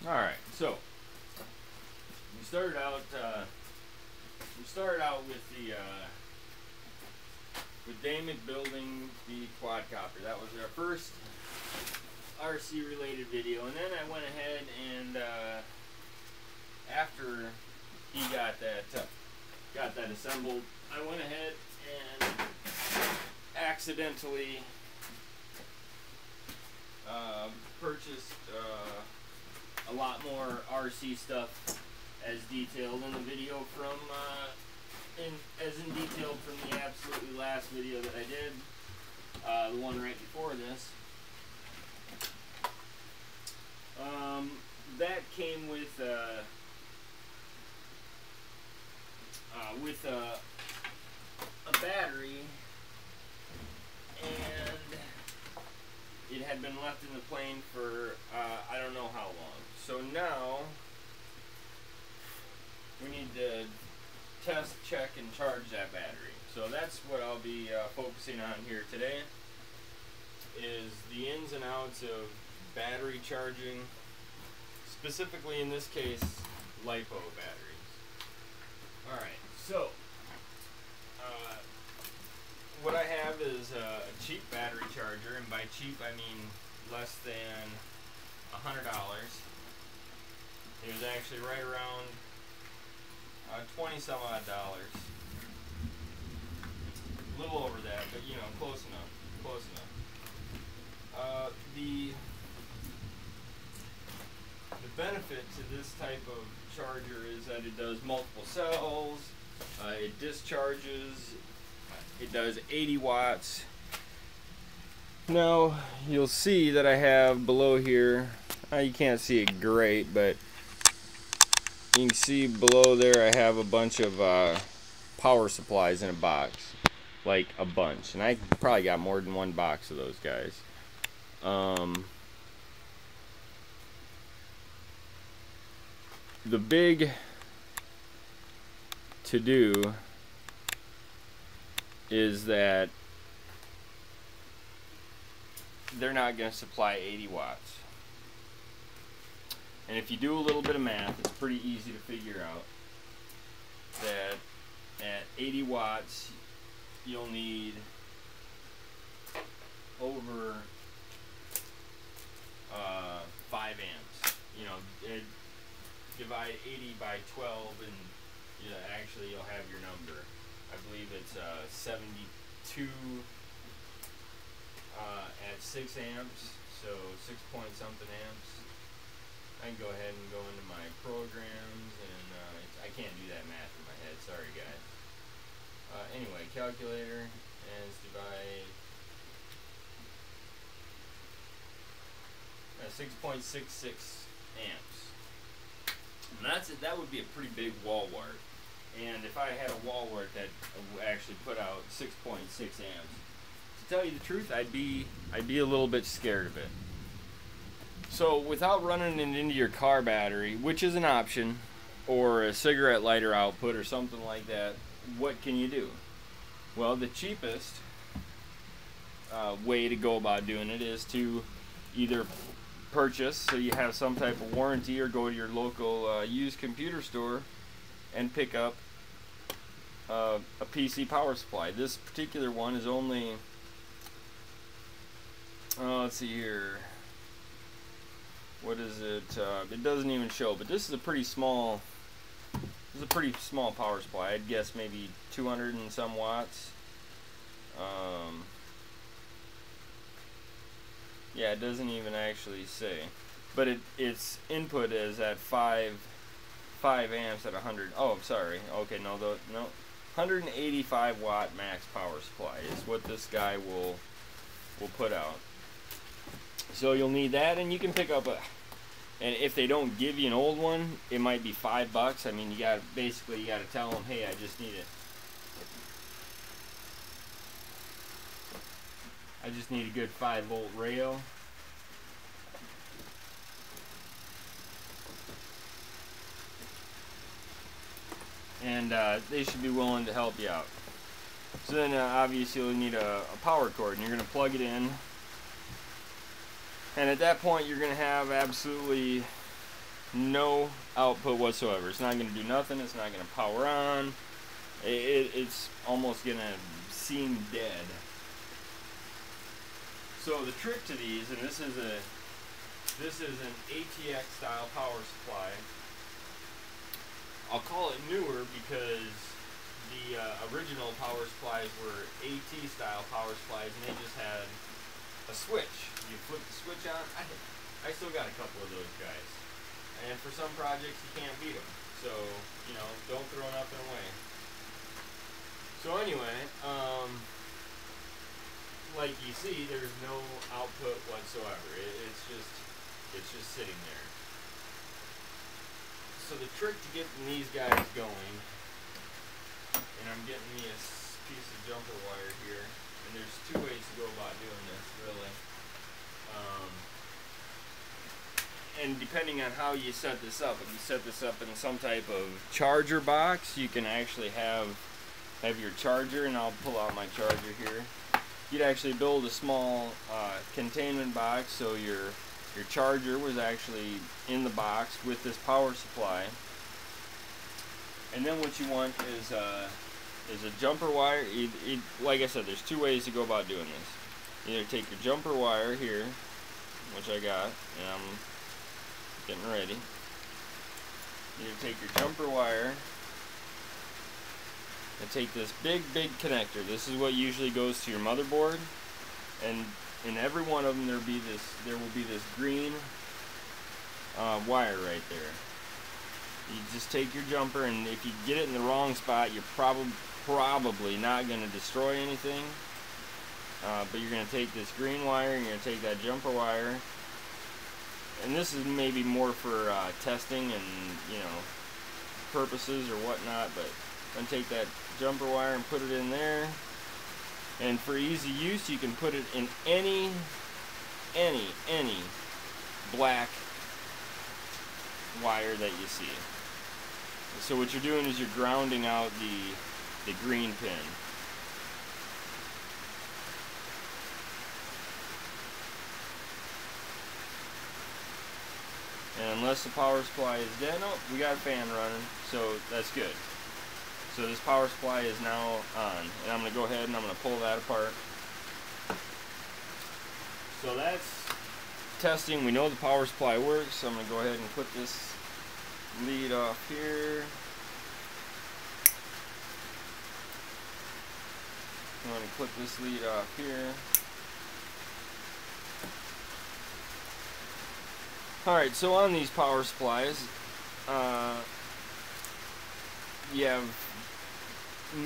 All right, so we started out. With the with Damick building the quadcopter. That was our first RC related video, and then I went ahead and after he got that assembled, I went ahead and accidentally purchased a lot more RC stuff as detailed in the video from detailed from the absolutely last video that I did, the one right before this. That came with a battery, and it had been left in the plane for I don't know how long. So now we need to test, check, and charge that battery. So that's what I'll be focusing on here today, is the ins and outs of battery charging, specifically in this case LiPo batteries. Alright, so what I have is a cheap battery charger, and by cheap I mean less than $100. It was actually right around 20 some odd dollars. A little over that, but you know, close enough. The benefit to this type of charger is that it does multiple cells, it discharges, it does 80 watts. Now you'll see that I have below here, you can't see it great, but you can see below there I have a bunch of power supplies in a box, like a bunch, and I probably got more than one box of those guys. The big to do is that they're not going to supply 80 watts. And if you do a little bit of math, it's pretty easy to figure out that at 80 watts you'll need over 5 amps. You know, divide 80 by 12 and actually you'll have your number. I believe it's 72 at 6 amps, so 6 point something amps. I can go ahead and go into my programs, and I can't do that math in my head, sorry guys. Anyway, calculator, and it's divide 6.66 amps. And that would be a pretty big wall wart. And if I had a wall wart that actually put out 6.6 amps, to tell you the truth, I'd be a little bit scared of it. So without running it into your car battery, which is an option, or a cigarette lighter output or something like that, what can you do? Well, the cheapest way to go about doing it is to either purchase, so you have some type of warranty, or go to your local used computer store and pick up a PC power supply. This particular one is only, let's see here, what is it? It doesn't even show, but this is a pretty small. This is a pretty small power supply. I'd guess maybe 200 and some watts. Yeah, it doesn't even actually say, but its input is at 5 amps at 100. Oh, I'm sorry. Okay, no, 185 watt max power supply is what this guy will put out. So you'll need that, and you can pick up and if they don't give you an old one, it might be $5. I mean, you gotta tell them, hey, I just need it. I just need a good 5-volt rail. And they should be willing to help you out. So then obviously you'll need a power cord, and you're going to plug it in. And at that point you're going to have absolutely no output whatsoever. It's not going to do nothing. It's not going to power on. It's almost going to seem dead. So the trick to these, and this is an ATX style power supply. I'll call it newer because the original power supplies were AT style power supplies, and they just had a switch. You flip the switch on. I still got a couple of those guys, and for some projects you can't beat them. So you know, don't throw nothing away. So anyway, like you see, there's no output whatsoever. It's just sitting there. So the trick to getting these guys going, and I'm getting me a piece of jumper wire here, and there's two ways to go about doing this, really. And depending on how you set this up, if you set this up in some type of charger box, you can actually have your charger, and I'll pull out my charger here. You'd actually build a small containment box, so your charger was actually in the box with this power supply. And then what you want is a jumper wire. Like I said, there's two ways to go about doing this. Either take your jumper wire here, which I got, and I'm getting ready. Either take your jumper wire and take this big connector. This is what usually goes to your motherboard, and in every one of them there will be this green wire right there. You just take your jumper, and if you get it in the wrong spot, you're probably not going to destroy anything. But you're going to take this green wire, and you're going to take that jumper wire, and this is maybe more for testing and, you know, purposes or whatnot, but I'm going to take that jumper wire and put it in there. And for easy use, you can put it in any black wire that you see. So what you're doing is you're grounding out the green pin. And unless the power supply is dead, no, we got a fan running, so that's good. So this power supply is now on, and I'm going to go ahead and I'm going to pull that apart. So that's testing. We know the power supply works, so I'm going to go ahead and put this lead off here. I'm going to put this lead off here. Alright, so on these power supplies,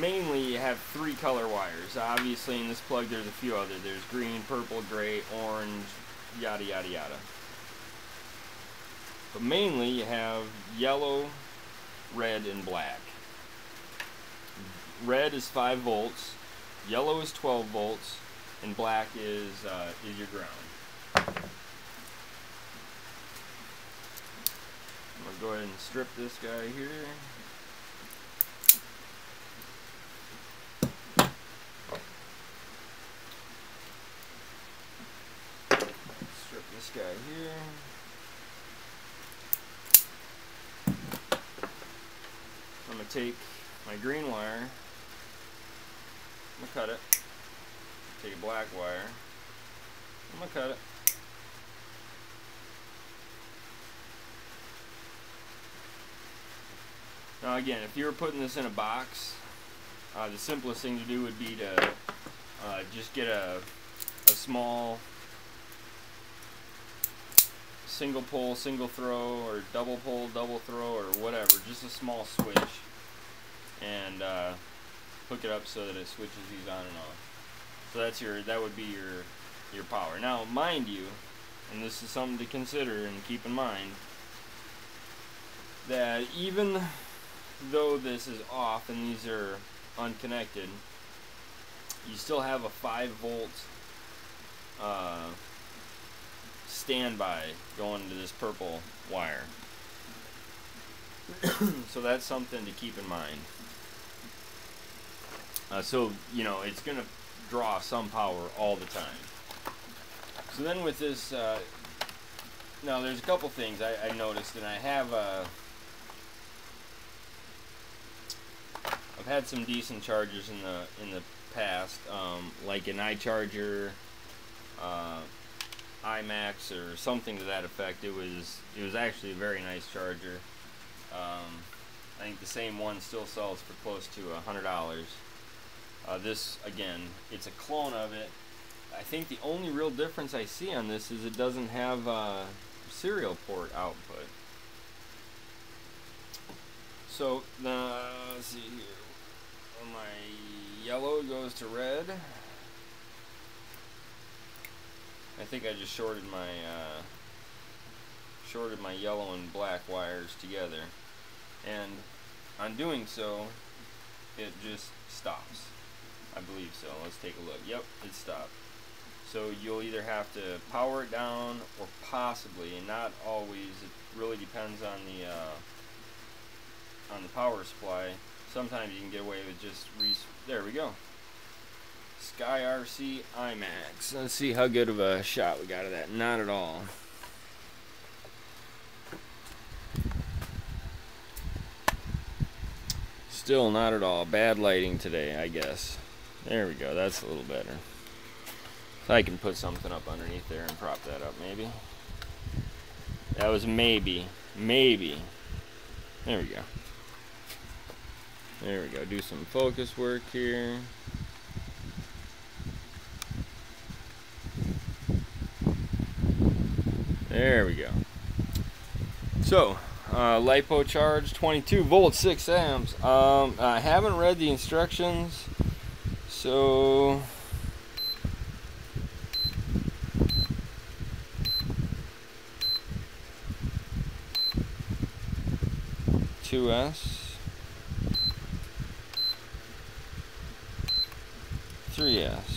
mainly you have three color wires. Obviously in this plug there's a few others. There's green, purple, gray, orange, yada yada yada. But mainly you have yellow, red, and black. Red is 5 volts, yellow is 12 volts, and black is your ground. I'm going to go ahead and strip this guy here. Strip this guy here. I'm going to take my green wire, I'm going to cut it, take a black wire, I'm going to cut it. Now again, if you were putting this in a box, the simplest thing to do would be to just get a small single pull, single throw, or double pull, double throw, or whatever, just a small switch, and hook it up so that it switches these on and off. So that would be your power. Now, mind you, and this is something to consider and keep in mind, that even though this is off and these are unconnected, you still have a 5 volt standby going to this purple wire. So that's something to keep in mind. So, you know, it's going to draw some power all the time. So then with this Now there's a couple things I noticed, and I've had some decent chargers in the past, like an iCharger, iMax or something to that effect. It was actually a very nice charger. I think the same one still sells for close to $100. This, again, it's a clone of it. I think the only real difference I see on this is it doesn't have serial port output. So let's see here. When my yellow goes to red, I think I just shorted my yellow and black wires together, and on doing so, it just stops. I believe so. Let's take a look. Yep, it stopped. So you'll either have to power it down, or possibly, and not always, it really depends on the power supply. Sometimes you can get away with just there we go. Sky RC iMax. Let's see how good of a shot we got of that. Not at all. Still not at all. Bad lighting today, I guess. There we go. That's a little better. If I can put something up underneath there and prop that up, maybe. That was maybe. Maybe. There we go. There we go. Do some focus work here. There we go. So, LiPo charge, 22 volts, 6 amps. I haven't read the instructions, so (2S), 3S.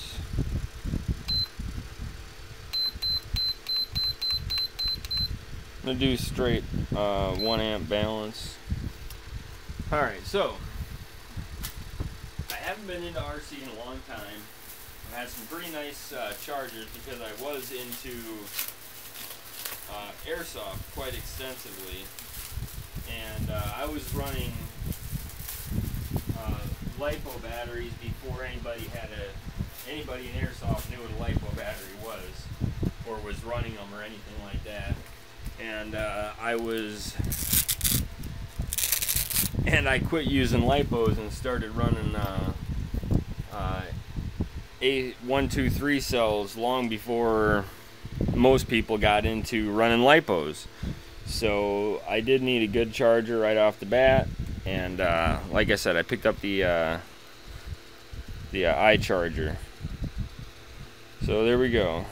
I'm gonna do straight 1 amp balance. Alright, so I haven't been into RC in a long time. I've had some pretty nice chargers because I was into airsoft quite extensively, and I was running LiPo batteries before anybody in airsoft knew what a LiPo battery was, or was running them or anything like that. And I quit using LiPos and started running A123 cells long before most people got into running LiPos. So I did need a good charger right off the bat, and like I said, I picked up the iCharger. So there we go.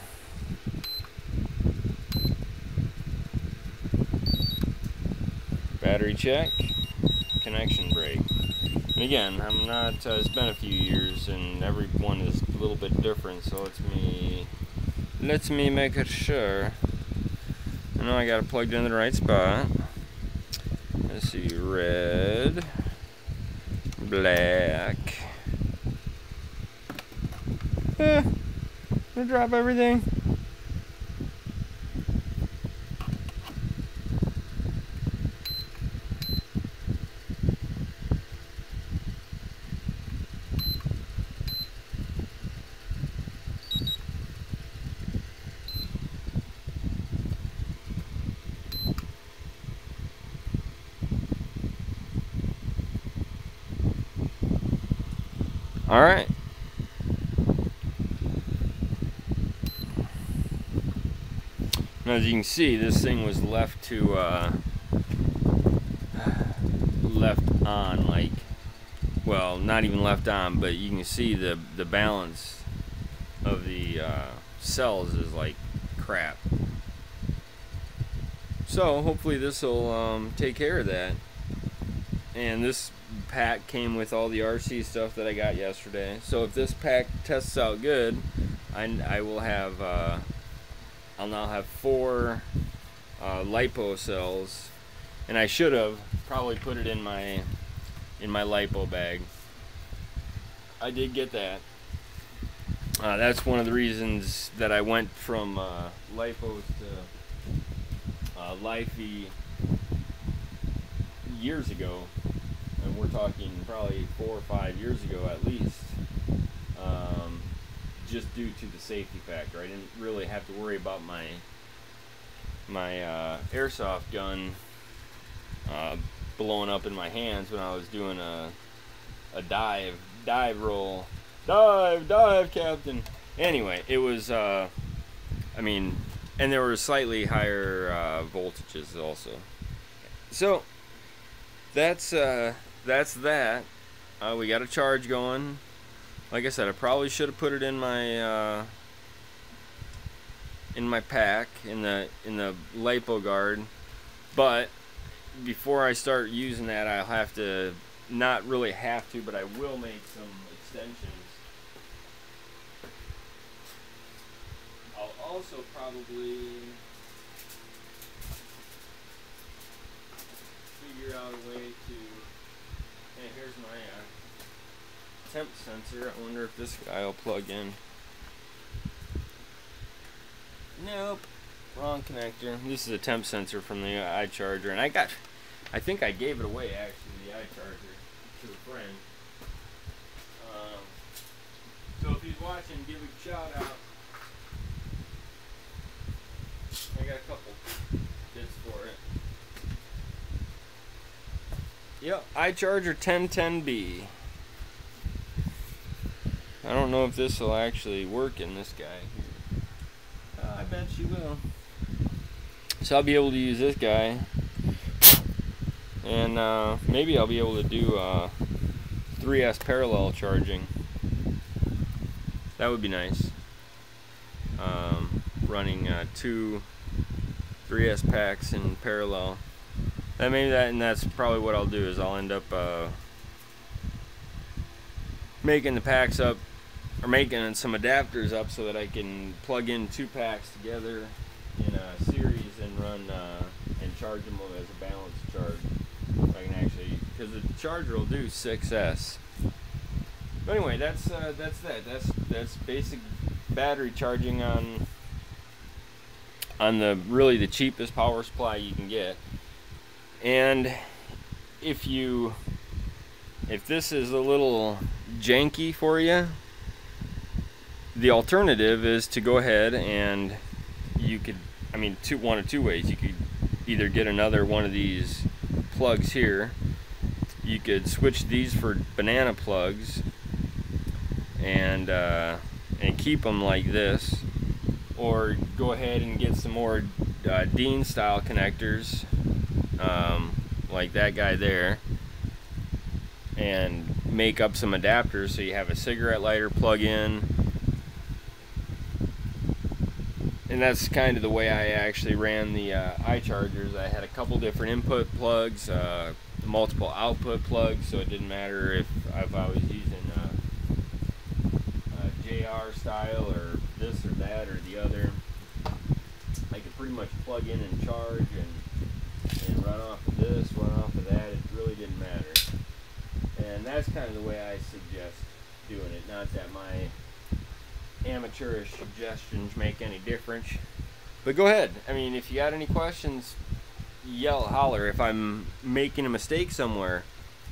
Battery check, connection break. And again, I'm not, it's been a few years and every one is a little bit different, so let me make it sure. I know I got it plugged into the right spot. Let's see, red, black. Gonna drop everything. All right. Now, as you can see, this thing was left on, like, well, not even left on, but you can see the balance of the cells is like crap. So hopefully this will take care of that. And this pack came with all the RC stuff that I got yesterday. So if this pack tests out good, I will have I'll now have 4 LiPo cells, and I should have probably put it in my LiPo bag. I did get that. That's one of the reasons that I went from LiPos Lifey years ago, and we're talking probably 4 or 5 years ago at least, just due to the safety factor. I didn't really have to worry about my airsoft gun blowing up in my hands when I was doing a dive roll. Dive, Captain. Anyway, it was, I mean, and there were slightly higher voltages also. So, that's that. We got a charge going. Like I said, I probably should have put it in my pack, in the LipoGuard. But before I start using that, I'll have to, not really have to, but I will make some extensions. I'll also probably figure out a way to, hey, here's my temp sensor. I wonder if this guy will plug in. Nope, wrong connector. This is a temp sensor from the iCharger, and I think I gave it away actually, the iCharger, to a friend. So if he's watching, give a shout out. I got a couple bits for it. Yep, iCharger 1010B. I don't know if this will actually work in this guy here. I bet you will. So I'll be able to use this guy, and maybe I'll be able to do 3S parallel charging. That would be nice. Running 2 3S packs in parallel. And that's probably what I'll do. Is I'll end up making the packs up, or making some adapters up, so that I can plug in 2 packs together in a series and run and charge them as a balanced charge. I can actually, because the charger will do 6S. But anyway, that's that. That's basic battery charging on the really the cheapest power supply you can get. And if this is a little janky for you, the alternative is to go ahead and you could, I mean, one of two ways. You could either get another one of these plugs here. You could switch these for banana plugs and keep them like this, or go ahead and get some more Dean style connectors, like that guy there, and make up some adapters so you have a cigarette lighter plug in. And that's kind of the way I actually ran the iChargers. I had a couple different input plugs, multiple output plugs, so it didn't matter if I was using JR style or this or that or the other. I could pretty much plug in and charge and run off of this, run off of that. It really didn't matter. And that's kind of the way I suggest doing it. Not that my amateurish suggestions make any difference, but go ahead. I mean, if you got any questions, yell, holler. If I'm making a mistake somewhere,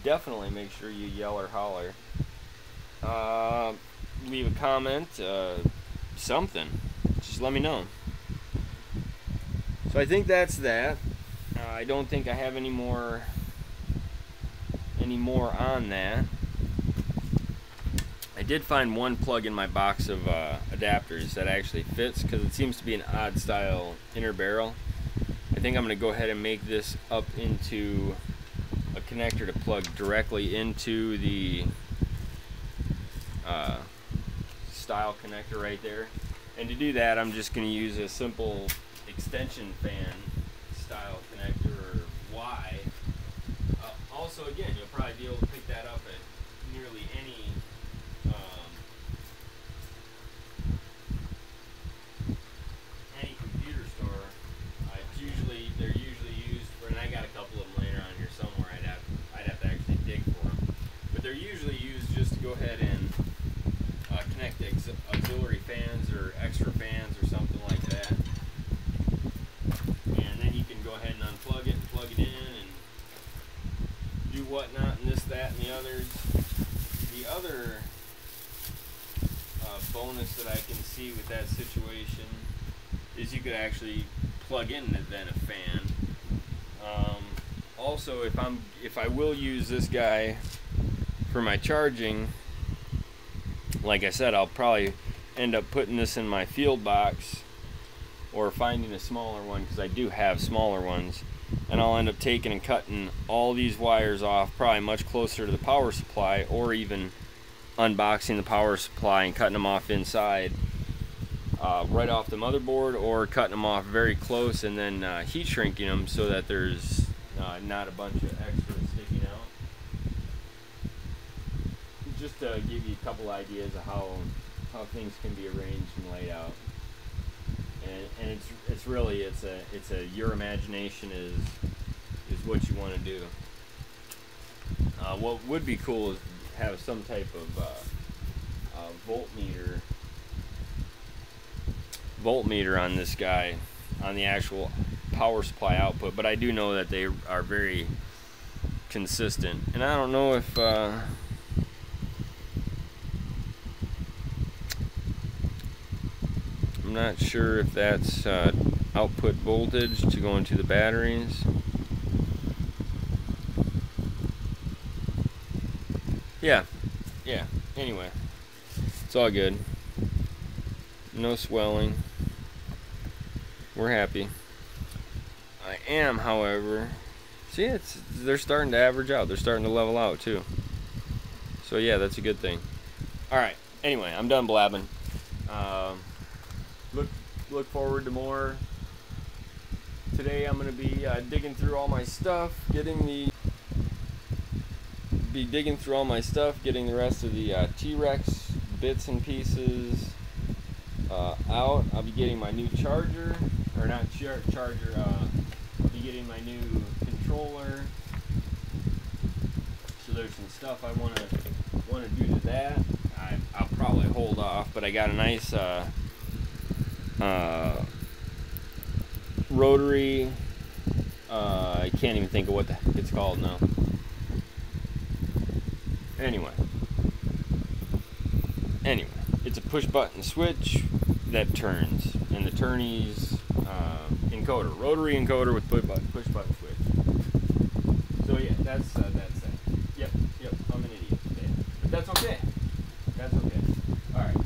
definitely make sure you yell or holler. Leave a comment, something. Just let me know. So I think that's that. I don't think I have any more on that. I did find one plug in my box of adapters that actually fits, because it seems to be an odd style inner barrel. I think I'm going to go ahead and make this up into a connector to plug directly into the style connector right there. And to do that, I'm just going to use a simple extension fan style connector, or Y. Also, again, you'll probably be able to pick that up at nearly any computer store. They're usually used for, and I got a couple of them laying around here somewhere. I'd have to actually dig for them, but they're usually used just to go ahead and connect auxiliary fans or extra fans or something like that. And then you can go whatnot, and this, that, and the others. The other bonus that I can see with that situation is you could actually plug in then a fan. Also, if I will use this guy for my charging, like I said, I'll probably end up putting this in my field box or finding a smaller one, because I do have smaller ones, and I'll end up taking and cutting all these wires off, probably much closer to the power supply, or even unboxing the power supply and cutting them off inside, right off the motherboard, or cutting them off very close and then heat shrinking them so that there's not a bunch of extra sticking out. Just to give you a couple ideas of how things can be arranged and laid out. And it's really your imagination is what you want to do. What would be cool is have some type of voltmeter on this guy, on the actual power supply output, but I do know that they are very consistent, and I don't know if I'm not sure if that's output voltage to go into the batteries. Yeah, anyway, it's all good. No swelling. We're happy. I am, however, see, they're starting to average out. They're starting to level out too. So yeah, that's a good thing. Alright, anyway, I'm done blabbing. Look forward to more. Today I'm going to be digging through all my stuff, getting the rest of the T-Rex bits and pieces out. I'll be getting my new charger, or not charger, I'll be getting my new controller. So there's some stuff I want to do to that. I'll probably hold off, but I got a nice rotary, I can't even think of what the heck it's called now. Anyway, it's a push button switch that turns, and the turnies encoder, rotary encoder with push button switch. So yeah, that's that. Yep, I'm an idiot today, but that's okay. All right.